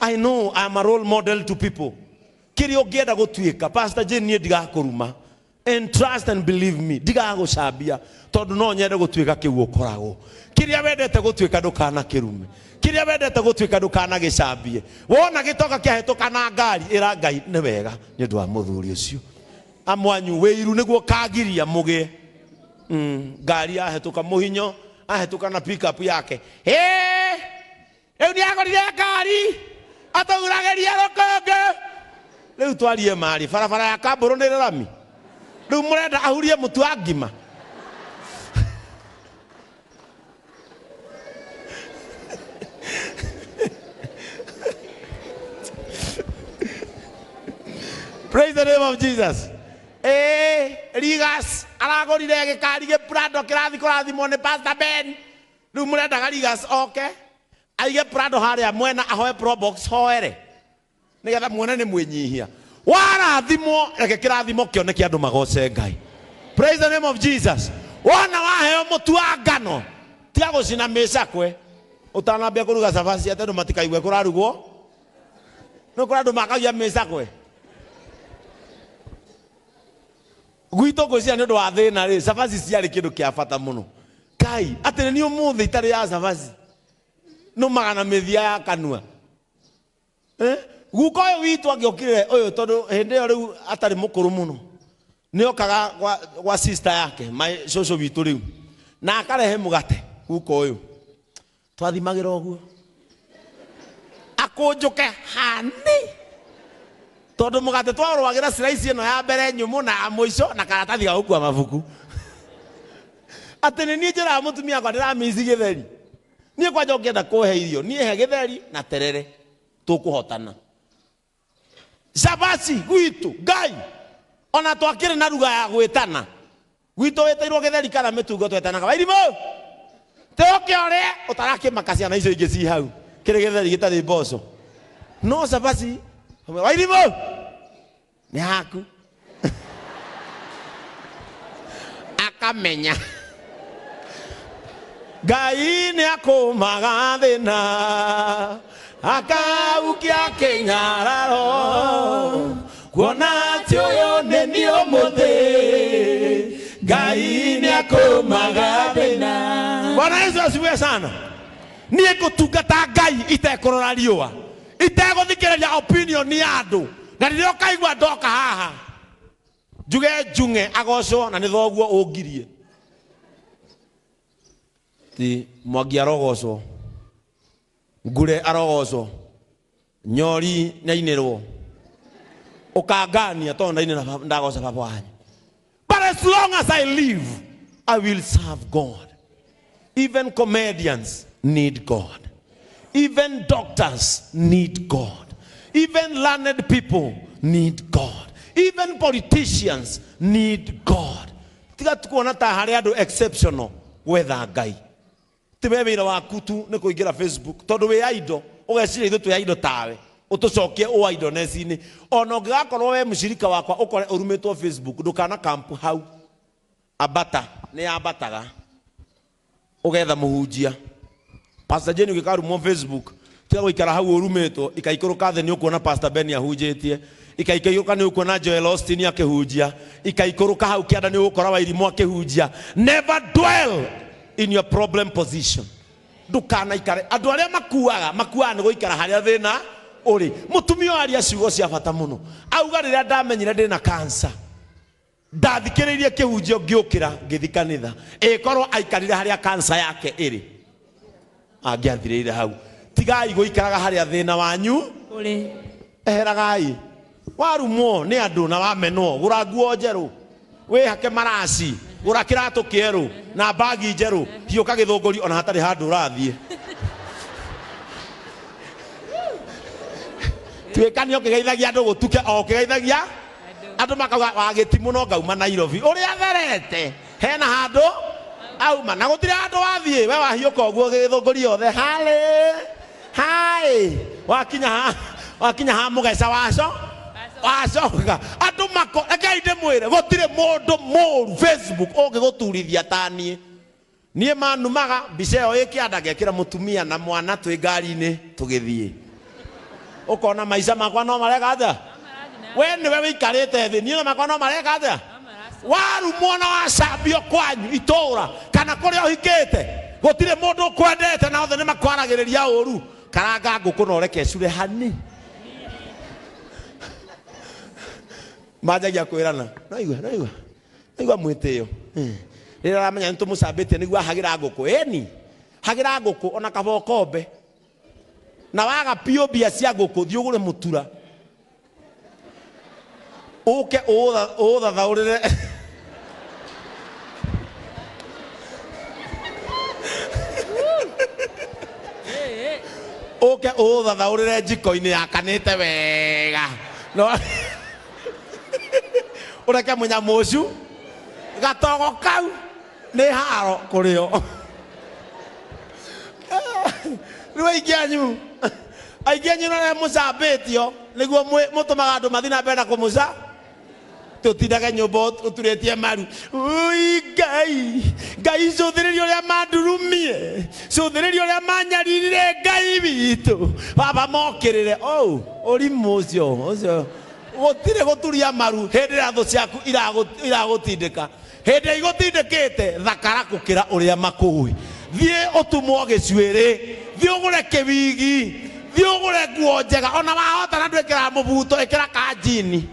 I know I am a role model to people. Kĩrĩa ũngĩenda gũtuĩka Pastor Jane niĩ ndigakũruma. And trust and believe me ndigagũcambia tondũ no nyende gũtuĩka kĩu ũkoragwo. Kĩrĩa wendete gũtuĩka ndũkanakĩrume. Kĩrĩa wendete gũtuĩka ndũkanagĩcambie. Wona gĩtoka kĩahĩtũka na ngari ĩra Ngai nĩ wega nĩ ũndũ wa mũthuri ũcio. Amwanyu wĩiru nĩguo kagiria mũgĩe. Ngari yahĩtũka mũhinyo ahĩtũka na pick up yake. Rĩu nĩagũrire ngari atauragĩria rũkũngũ. Rĩu twarie marĩ barabara ya Kambũrũ nĩ rami. Rĩu mũrenda ahurie mũtu wa ngima. Praise the name of Jesus. Rigas aragũrire gĩkari gĩprado kĩrathi kũrathimwo nĩ Pastor Ben. Rĩu mũrendaga Rigas oke aige Prado harĩa mwena ahoe Probox hoere nĩgetha muone nĩ mwĩnyihia. Warathimwo reke kĩrathimo kĩoneke andũ magoce Ngai. Praise the name of Jesus. Wona waheo mũtu wa ngano tiga gũcina mĩcakwe ũtanambia kũruga cabaci atĩ andũ matikaigue kũrarugwo. Nĩ kũrĩ andũ makagia mĩcakwe. Gwitũ ngũcia nĩ ũndũ wa thĩna rĩ cabaci ciarĩ kĩndũ kĩa bata mũno. Kai atene ni umuthi itari ya Savasi no magana methia ya kanua guko uyu witu agiokire uyu tondu hindi yo riu atari mukuru muno ni okaga gwa sister yake my social witu riu na akarehe mugate guko uyu twathimagira oguo akunjuke hani tondu mugate twarwagira slice ino ya mbere nyumu na muico na karatathi ga gukua mabuku atene ni njira mutumia kwa ndira mizi githeri nie kwa njokienda kuhe irio nie he githeri na terere tukuhotana Savasi gwitu Ngai ona twakire na ruga ya gwitana gwitu wetirwo githeri kana mitungo twetanaga wairimo teoke ore utarake makacia na icio ingi ci hau kire githeri gitari mboco no Savasi wairimo ni haku akamenya Ngai ni akumaga thina akaukia kinyararo kuona ti uyu ni ni umuthi Ngai ni akumaga thina. Bwana Yesu asifiwe sana. Niĩ ngũtungata Ngai itekurora riũa itegũthikĩrĩria opinion ya andũ na rĩrĩa ũkaigua ndoka haha njuge njung'e agocwo na nĩ thoguo ũngirie ti Mwangi arogocwo Ngure arogocwo Nyori nĩainĩrwo ũkangania tondũ ndagoca baba wanyu. But as long as I live I will serve God. Even comedians need God. Even doctors need God. Even learned people need God. Even politicians need God. Tiga tukuona ta hari andu exceptional wetha Ngai. Tibe wira waku tu ni kuingira Facebook tondu we aido ugeciria ithu tu aido tawe utucokie o aido nesi-ini ona ungigakorwo we mushirika wakwa ukore urumitwo Facebook ndukana camp hau abata ni abataga ugetha muhunjia Pastor Jenny ugikarumwo Facebook tiga guikara hau urumitwo ikaikuruka the ni ukuona Pastor Ben ahunjitie ikaikuruka ni ukuona Joel Austin akihunjia ikaikuruka hau kianda ni ukora Wairimu akihunjia. Never dwell in your problem position. Ndukana ikare andu aria makuaga ni guikara haria thina uri mutumio aria ciugo cia bata muno auga riria ndamenyire ndina cancer ndathikiririe kihunjio ngiukira ngithi kanitha ikorwo aikarire haria cancer yake iri angiathirire hau tigai guikaraga haria thina wanyu uri eheragai warumwo ni andu na wamenwo gura nguo njeru wihake maraci gura kiratu kieru na bagi njeru hiuka githunguri ona hatari handu rathie tuikanio kigeithagia andu gutuke o kigeithagia andu makauga wagiti muno ngauma Nairobi uri atherete hena handu auma na gutire handu wathie we wahiuka oguo githunguri yothe hai wakinya ha mugeca wacoka andu mako ekai ndimwire gutire mundu muru Facebook ungiguturithia tanie nie manumaga mbica ĩyo ĩkĩanda ngekĩra mutumia na mwana twĩ ngari-inĩ tũgĩthiĩ ukona maica makwa no mareka atia we niwe wikarite thi niĩ makwa no mareka atia warumwo na wacambio kwanyu itura kana kuria uhikite gutire mundu kwendete na othe ni makwaragĩrĩria ũru karanga ngũkũ na ũreke cure hani majagia kwirana naigua mwitio rĩrĩa aramenya nĩ tũmũcambĩtie nĩguo ahagira ngũkũ eni hagira ngũkũ ona kaba ũkombe na waga pio mbia cia ngũkũ thiĩ ũgũre mũtura ũke ũthathaũrĩre ũke ũthathaũrĩre njiko-inĩ yakanĩte wega no ureke mũnyamũ ũcu gatogo kau nĩ haro kũrĩo rĩu aingĩ anyu nĩ mũcambĩtio nĩguo mũtũmaga andũ mathiĩ na mbere na kũmũca tũtindage nyũmba ũturĩtie maru Ngai cũthĩrĩria ũrĩa mandurumie cũthĩrĩria ũrĩa manyaririre Ngai witũ baba mokĩrĩre ũrimũ ũcio gutire guturia maru hindi ria thu ciaku iragutindika hende igotindikite thakara gukira uria makui thie utumwo gicwiri thie ugure kiwigi thie ugure nguo njega ona wahota na ndwikira mubuto ikira kanjini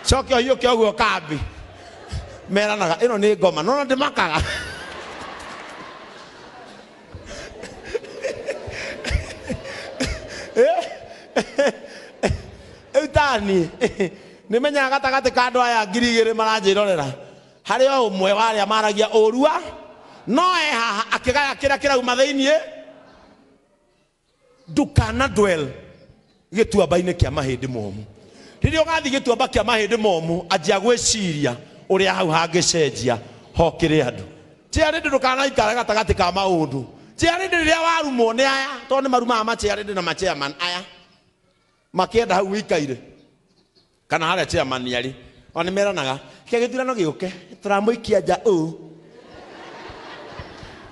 coke oyuke oguo kambi meranaga ino ni ngoma no ndimakaga Utani nimenya gatagati ka andu aya ngiri igiri maranjirorera hari o umwe waria maragia urua no haha akigaya kira kirauma thiini ndukana dwell gituamba-ini kia mahindi momu riria ugathi gituamba kia mahindi momu anjia gwiciria uria hau hangicenjia hokire andu ciarindi ndukanaikara gatagati ka maundu ciarindi riria warumwo ni aya to ni marumaga maciarindi na machairman aya makienda hau wikaire kana haria chairman yari oni meranaga ke githurano giuke turamuikia nja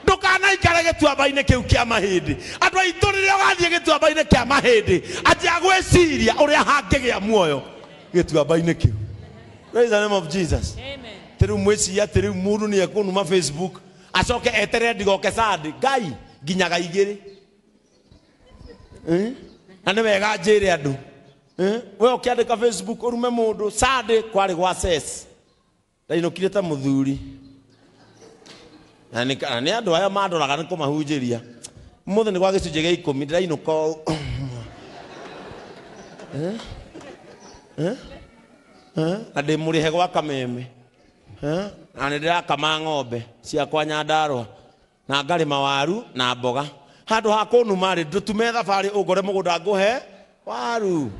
ndukana ikare gituamba-ini kiu kia mahindi andu aitu riria ugathie gituamba-ini kia mahindi anjia gwiciria uria hangigia muoyo gituamba-ini kiu. Praise the name of Jesus. Amen. Teriu mwiciria teriu mundu ni ekunuma Facebook acoke eterere ndigoke sadi ngai nginyaga igiri na ni wega njire andu we ukiandika Facebook urume mundu sadi kwari gwa ses ndainukire ta muthuri na ni andu aya mandoraga ni kumahunjiria muthe ni gwa gicunje gia 10 ndainuka na ndimurihe gwa kameme na ndirakama ng'ombe ciakwa Nyandarua na ngarima waru na mboga handu ha kunuma ri ndutume thabari ugore mugunda nguhe waru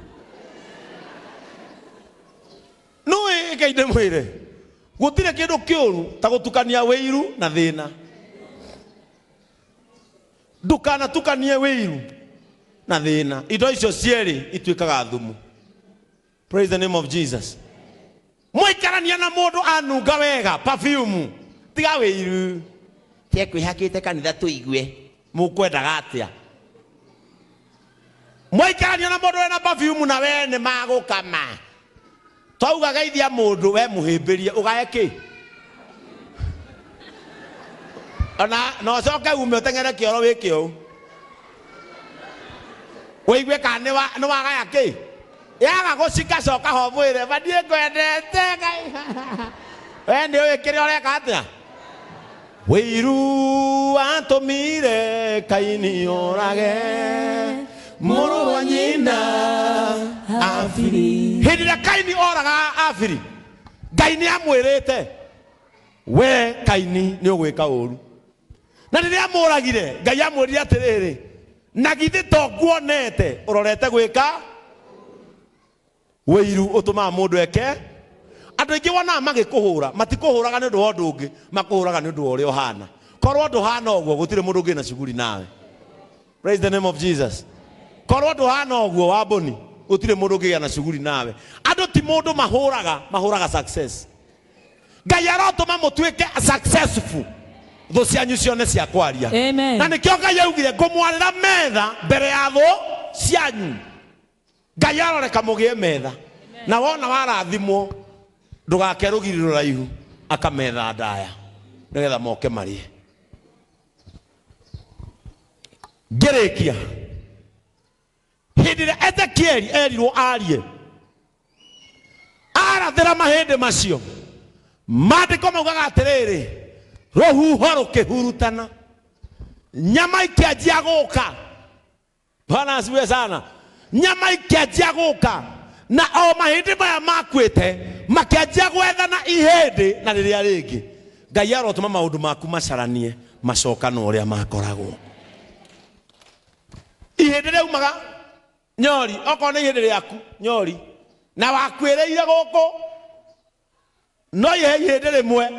no ikainde mwire gutire kindu kiuru ta gutukania wiru na thina ndukana tukanie wiru na thina indo icio cieri ituikaga thumu. Praise the name of Jesus. Mwikarania na mundu anunga wega perfume tiga wiru tie kwihakite kanitha tuigue mukwendaga atia mwikarania na mundu wena perfume na we ni magukama twauga geithia mundu we muhimbirie ugae ki ona no coke ume utengere kioro wikio wigue kane wa no wagaya ki yaga gucika coka ho mwire badie kwendete ngai we ndi wikire ureka atia wiru atumire Kaini orage muru wa nyina Afiri hindira Kaini oraga Afiri ngai ni amwirite we Kaini ni ugwika uru na riria amuragire ngai amwirire atiriri na githi to nguonete urorete gwika wiru utuma mundu eke andu ingi wona magikuhura matikuhuraga ni ndu wa ndu ungi makuhuraga ni ndu wa uria uhana korwo ndu hana oguo gutire mundu ungi na shughuli nawe. Praise the name of Jesus. Korwo ndu hana oguo wa boni gutire mundu ungi na shughuli nawe andu ti mundu mahuraga success ngai arotuma mutuike successful thu cianyu cione cia kwaria na nikio ngai augire ngumwarira metha mbere ya thu cianyu ngai aroreka mugie metha na wona warathimwo ndugake rugiriro raihu akametha ndaya nigetha moke marie ngirikia hindire Ezekieli erirwo arie arathira mahindi macio mandiko maugaga atiriri ruhuho rukihurutana nyama ikianjia guka Bwana asifiwe sana nyama ikianjia guka na o mahindi maya makwite makianjia gwethana ihindi na riria ringi ngai arotuma maundu maku macaranie macokana uria makoragwo ihindi riumaga nyori okona ihindi riaku nyori na wakwireire guku no ihe ihindi rimwe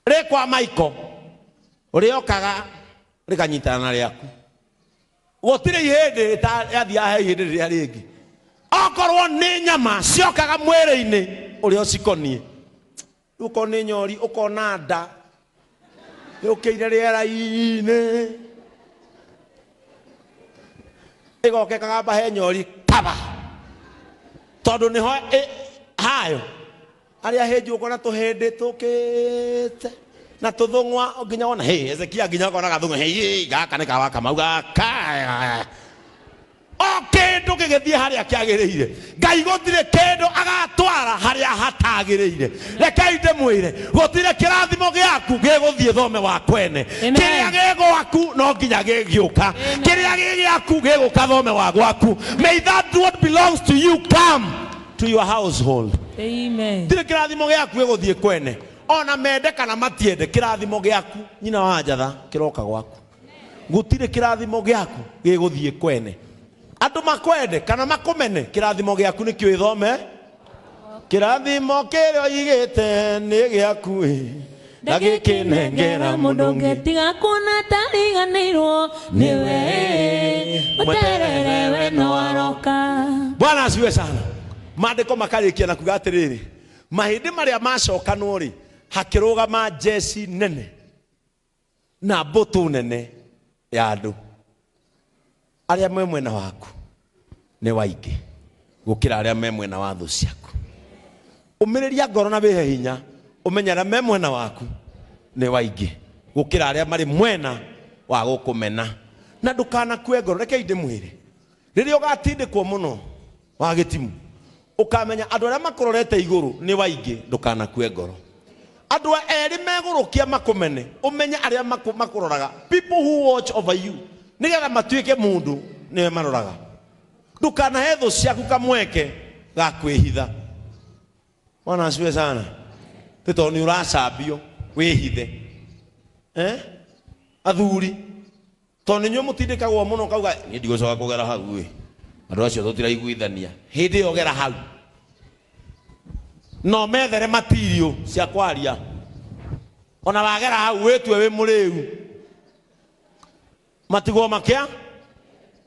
rikwa maiko uriokaga rikanyitana na riaku gutire ihindi yathia he ihindi riria ringi okorwo ni nyama ciokaga mwiri-ini uria cikonie ukoni nyori ukona nda yukiire riera-ini igoke kagamba he nyori kaba tondu niho hayo aria henju kona tuhende tukite na tuthungwa nginya wona hey Ezekia nginya kona gathungwa hey gaka ni kawa kamau gaka kindu gigithie haria kiagiriire Ngai gutire kindu agatwara haria hatagiriire rekei ndimwire gutire kirathimo giaku giguthie thome wa kwene kiria gigwaku no nginya gigiuka kiria gigiaku giguka thome wa gwaku. May that what belongs to you come to your household. Amen. Tire kirathimo giaku giguthie kwene ona mende kana matiende kirathimo giaku nyina wa njatha kiroka gwaku. Gutire kirathimo giaku giguthie kwene andu makwende kana makumene kirathimo giaku ni kio ithome kirathimo kirio igite ni giaku ndagikinengera mundu ngetiga kuna tariganirwo niwe mutererewe no aroka. Bwana asiwe sana. Maandiko makarikia na kuga atiriri mahindi maria macokanwo ri hakirugama jeshi nene na mbutu nene ya andu aria me mwena waku ni waingi gukira aria me mwena wa thu ciaku. Umiriria ngoro na wihe hinya umenya aria me mwena waku ni waingi gukira aria mari mwena wa gukumena na ndukana kwe ngoro. Rekei ndimwire riria ugatindikwo muno wa gitimu ukamenya andu aria makurorete iguru ni waingi ndukana kwe ngoro. Andu eri megurukia makumene umenya aria makuroraga people who watch over you nigetha matuike mundu niwe maroraga. Ndukana hetho ciaku kamweke ga kwihitha. Bwana asiwe sana. Tito ni uracambio wihithe athuri toni nyo mutindikagwo muno kauga ni ndigocoka kugera hau we andu acio tutiraiguithania hindi yo gera hau no methere material cia kwaria ona wagera hau wetwe we muriu matigo makia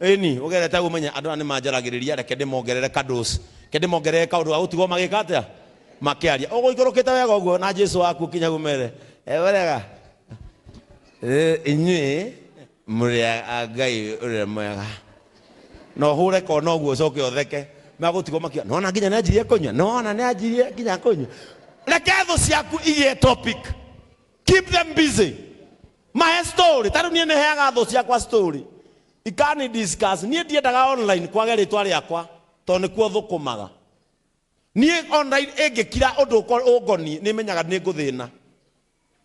eni ugerete umenya andu ani manjaragiriria reke ndimongerere kadosi kende mongerere kaundu wa utigo magikatea makiaria uguikorokete wega uguo na Jesu waku kinya gumere werega inywe muri Ngai uri mwega no hure ko no guo coke otheke magutigo makia no na nginya ne ajirie kunywa no na ne ajirie nginya kunywa reke thu ciaku igie topic keep them busy. My story taru nie ne heaga thu ciakwa story ikani discuss nie ndiendaga online kwage ritwa riakwa to ni kuo thukumaga nie online engekira undu ungoni ni menyaga ni nguthina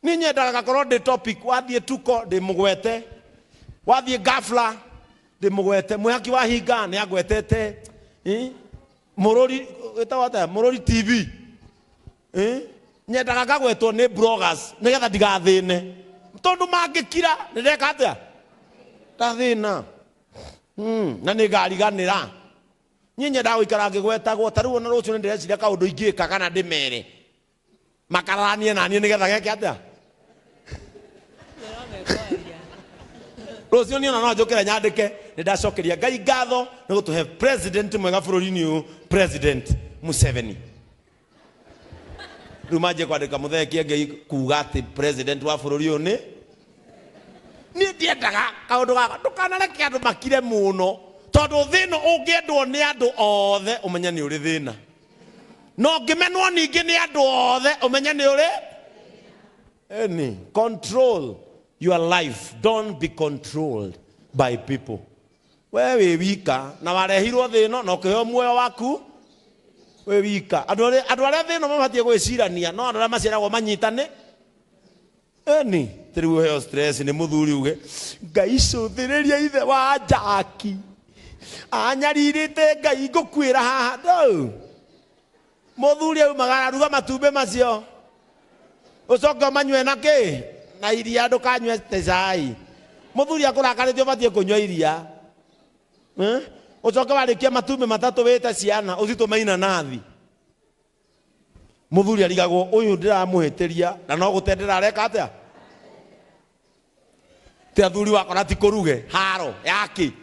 ni nyendaga gakorwo ndi topic wathie tuko ndi mugwete wathie gafla ndi mugwete mwaki wa hinga ni agwetete murori etawata murori TV nyendaga gagwetwo ni bloggers nigetha ndigathine tondu mangikira ndireka atia tathina na ni gariganira nyinye dawo ikara ngigwetagwo tariu ona rucio ndireciria kaundu ingika kana ndimere makaranie na nie nigetha geke atia rucio ni ona no njokera nyandike nindacokeria Ngai ngatho ni gutuhe president mwega bururi-ini uyu President Museveni. Rumaje kwandika muthekia Ngai kuga ati president wa bururi uyu ni ndiendaga kaundu gaka ndukanareke andu makire muno tondu thino ungiendwo ni andu othe umenya ni uri thina no ngimenwo ningi ni andu othe umenya ni uri any control your life. Don't be controlled by people. We wika na warehirwo thino no kiheo muoyo waku we wika andu aria thino mabatie gwicirania no andu aria maciaragwo manyitane any tiriwe heo stress ni muthuri uge Ngai cuthiriria ithe wa Jaki anyaririte Ngai ngukwira haha do muthuri au magara ruga matumbe macio ucoke manywe na ki na iria ndukanywe tecai muthuri akurakarithio batie kunywa iria ucoke warikia matumbe matatu wite ciana ucitumaina nathi muthuri arigagwo uyu ndiramuhitiria na no gutendera areka atia te athuri wakora ti kuruge haro yaki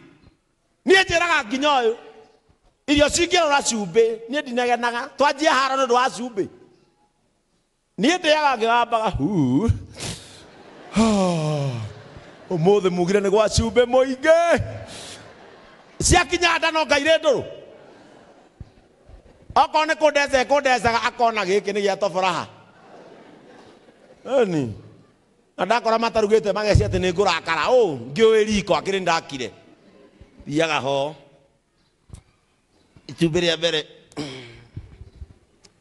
nie njiraga nginya uyu irio cingirora cumbi nie ndinagenaga twanjie haro ndu wa cumbi nie ndiaga ngigамbaga umuthi mugire ni gwa cumbi muingi ciakinya nda no ngaire nduru Akone kodeza akona giki ni gya toforaha. Ani. Andakora matarugite mageci ati ni ngurakara ngioe riko akiri ndakire. Thiaga ho. Itumbĩ rĩa mbere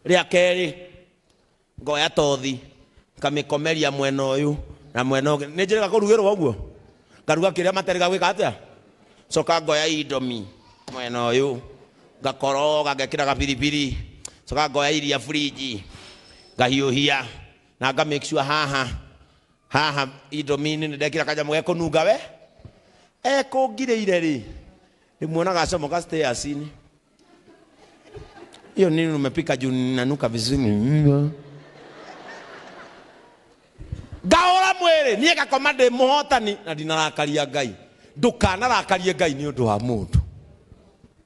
rĩa kerĩ ngoya tothi ngamĩkomeria mwena ũyũ na mwena ũngĩ nĩ njĩrĩga kũrugĩrwo ũguo ngaruga kĩrĩa materĩga gwĩka atĩa coka ngoya indomi mwena ũyũ ngakoroga ngekĩra gabiribiri coka ngoya iria fridge ngahiũhia na nga make sure haha indomi nĩ ndekĩra kanyamũ gekũnunga we ekũngirĩire rĩ ndĩmuonaga acomoka stairs-inĩ. Hiyo nini umepika juu nanuka vizuri. Gaora mwere niye gakomande muhotani na dinarakaria Ngai. Ndukanarakarie Ngai ni undu wa mundu.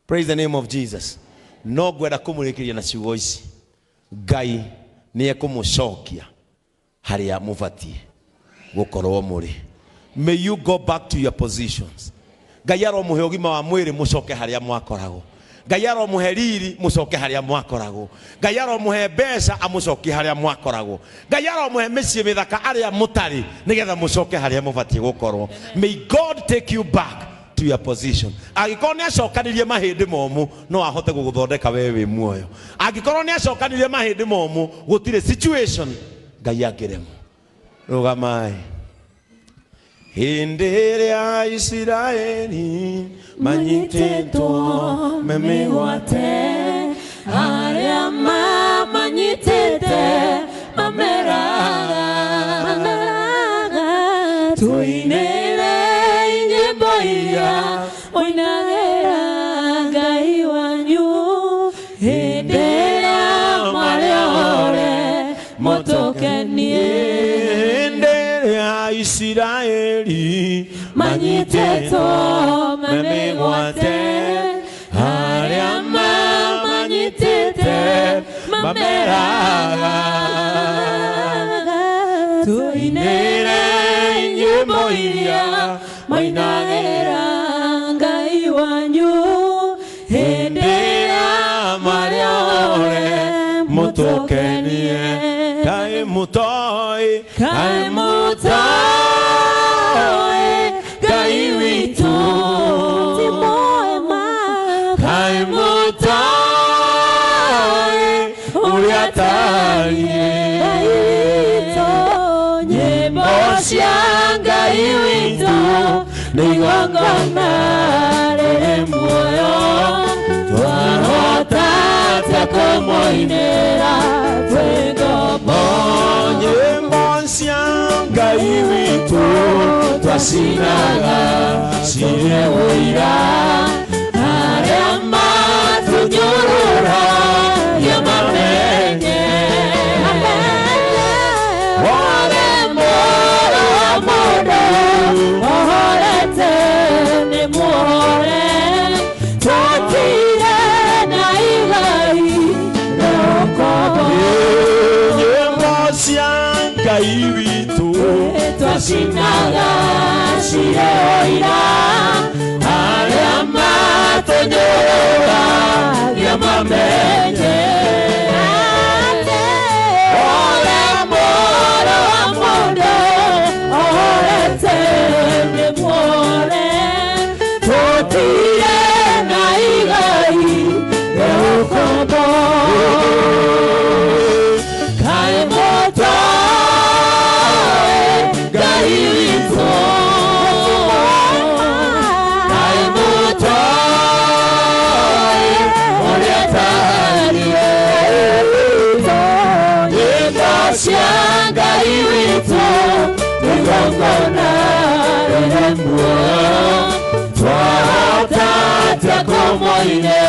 Praise the name of Jesus. No gwenda kumurekeria na ciugo ici. Ngai niye kumucokia haria mubatie gukorwo muri. May you go back to your positions. Ngai aromuhe ugima wa mwiri mucoke haria mwakoragwo. Ngai aromuhe riri mucoke haria mwakoragwo. Ngai aromuhe mbeca amucokie haria mwakoragwo. Ngai aromuhe mĩciĩ mĩthaka aria mutari nigetha mucoke haria mubatie gukorwo. May God take you back to your position. Angĩkorwo nĩ acokanirie mahĩndĩ momũ no ahote gũgũthondeka wewe wĩ muoyo. Angĩkorwo nĩ acokanirie mahĩndĩ momũ gũtirĩ situation Ngai angĩremwo. Rũgamai. Hĩndĩ ĩrĩa Isiraeli manyitĩtwo memĩgwate arĩa manyitĩte mameraga tuinĩre nyĩmbo iria mũinagĩra Ngai wanyu hĩndĩ ĩrĩa marĩore mũtũkenie. Isiraeli manyitĩtwo memĩgwate arĩa manyitĩte mameraga tuinĩre nyĩmbo iria mũinagĩra Ngai wanyu hĩndĩ ĩrĩa marĩore mũtũkenie. Kaĩ mũtoi kaĩ mũtoi Ngai witũ ti mwema kaĩ mũtoi ũrĩa atariĩ nyĩmbo cia Ngai witũ nĩ igongona rĩrĩ muoyo twahota atĩa kũmũinĩra twĩ ngombo. Nyĩmbo cia Ngai witũ twacinaga cirĩ ũira arĩa matũnyũrũragia mamenye wothe mũro wa mũndũ ohorete nĩ muohore twatire na igai na ũkombo. Nyĩmbo cia Ngai witũ twacinaga cirĩ ũira arĩa matũnyũrũragia mamenye wothe mũro wa mũndũ ohorete nĩ muohore twatire na igai rĩa ũkombo. Kaĩ mũtoi Ngai witũ kaĩ mũtoi ũrĩa atariĩ nyĩmbo cia Ngai witũ nĩ igongona rĩrĩ muoyo twahota atĩa kũmũinĩra